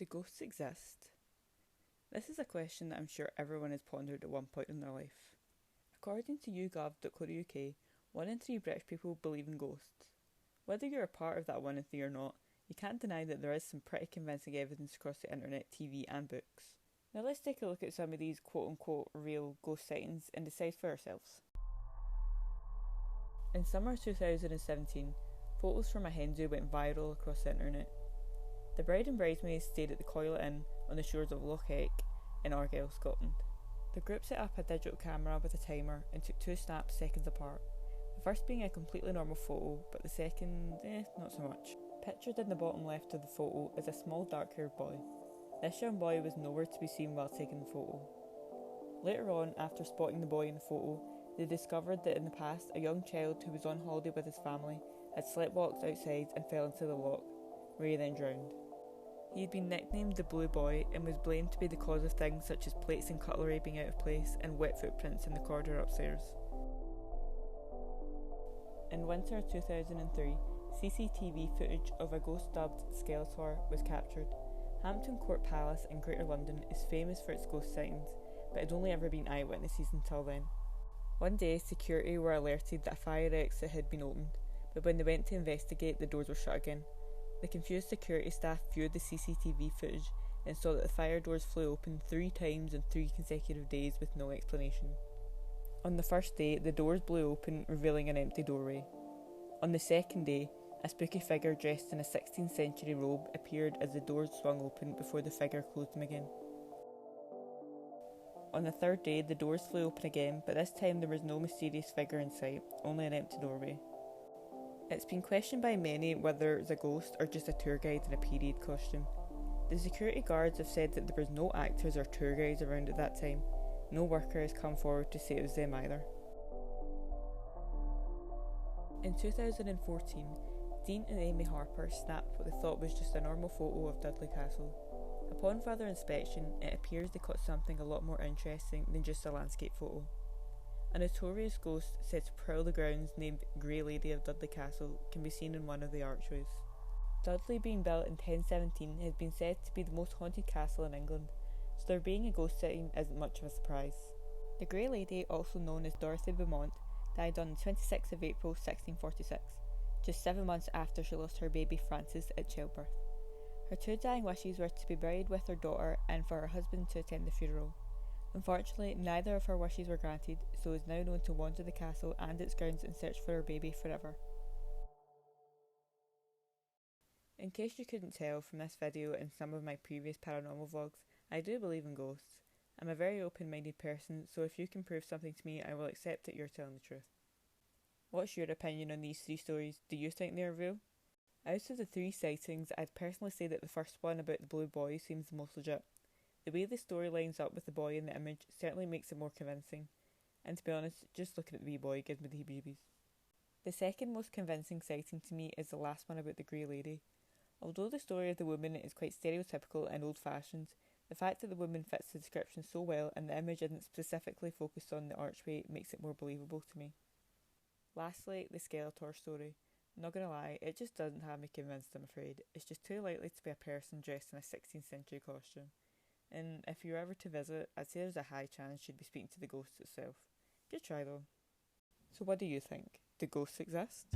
Do ghosts exist? This is a question that I'm sure everyone has pondered at one point in their life. According to YouGov.co.uk, 1 in 3 British people believe in ghosts. Whether you're a part of that 1 in 3 or not, you can't deny that there is some pretty convincing evidence across the internet, TV and books. Now let's take a look at some of these quote-unquote real ghost sightings and decide for ourselves. In summer 2017, photos from a hen do went viral across the internet. The bride and bridesmaids stayed at the Coil Inn on the shores of Loch Eck in Argyll, Scotland. The group set up a digital camera with a timer and took 2 snaps seconds apart. The first being a completely normal photo, but the second, not so much. Pictured in the bottom left of the photo is a small dark-haired boy. This young boy was nowhere to be seen while taking the photo. Later on, after spotting the boy in the photo, they discovered that in the past a young child who was on holiday with his family had sleptwalked outside and fell into the loch, where he then drowned. He had been nicknamed the Blue Boy and was blamed to be the cause of things such as plates and cutlery being out of place and wet footprints in the corridor upstairs. In winter 2003, CCTV footage of a ghost dubbed Skeletor was captured. Hampton Court Palace in Greater London is famous for its ghost sightings, but had only ever been eyewitnesses until then. One day, security were alerted that a fire exit had been opened, but when they went to investigate, the doors were shut again. The confused security staff viewed the CCTV footage and saw that the fire doors flew open 3 times on 3 consecutive days with no explanation. On the first day, the doors blew open, revealing an empty doorway. On the second day, a spooky figure dressed in a 16th century robe appeared as the doors swung open before the figure closed them again. On the third day, the doors flew open again, but this time there was no mysterious figure in sight, only an empty doorway. It's been questioned by many whether it's a ghost or just a tour guide in a period costume. The security guards have said that there was no actors or tour guides around at that time. No worker has come forward to say it was them either. In 2014, Dean and Amy Harper snapped what they thought was just a normal photo of Dudley Castle. Upon further inspection, it appears they caught something a lot more interesting than just a landscape photo. A notorious ghost said to prowl the grounds named Grey Lady of Dudley Castle can be seen in one of the archways. Dudley, being built in 1017, has been said to be the most haunted castle in England, so there being a ghost sighting isn't much of a surprise. The Grey Lady, also known as Dorothy Beaumont, died on the 26th of April 1646, just 7 months after she lost her baby Francis at childbirth. Her 2 dying wishes were to be buried with her daughter and for her husband to attend the funeral. Unfortunately, neither of her wishes were granted, so is now known to wander the castle and its grounds in search for her baby forever. In case you couldn't tell from this video and some of my previous paranormal vlogs, I do believe in ghosts. I'm a very open-minded person, so if you can prove something to me, I will accept that you're telling the truth. What's your opinion on these 3 stories? Do you think they are real? Out of the 3 sightings, I'd personally say that the first one about the blue boy seems the most legit. The way the story lines up with the boy in the image certainly makes it more convincing, and to be honest, just looking at the wee boy gives me the heebie-jeebies. The second most convincing sighting to me is the last one about the Grey Lady. Although the story of the woman is quite stereotypical and old-fashioned, the fact that the woman fits the description so well and the image isn't specifically focused on the archway makes it more believable to me. Lastly, the Skeletor story. I'm not gonna lie, it just doesn't have me convinced, I'm afraid. It's just too likely to be a person dressed in a 16th century costume. And if you're ever to visit, I'd say there's a high chance you'd be speaking to the ghost itself. Good try though. So what do you think? Do ghosts exist?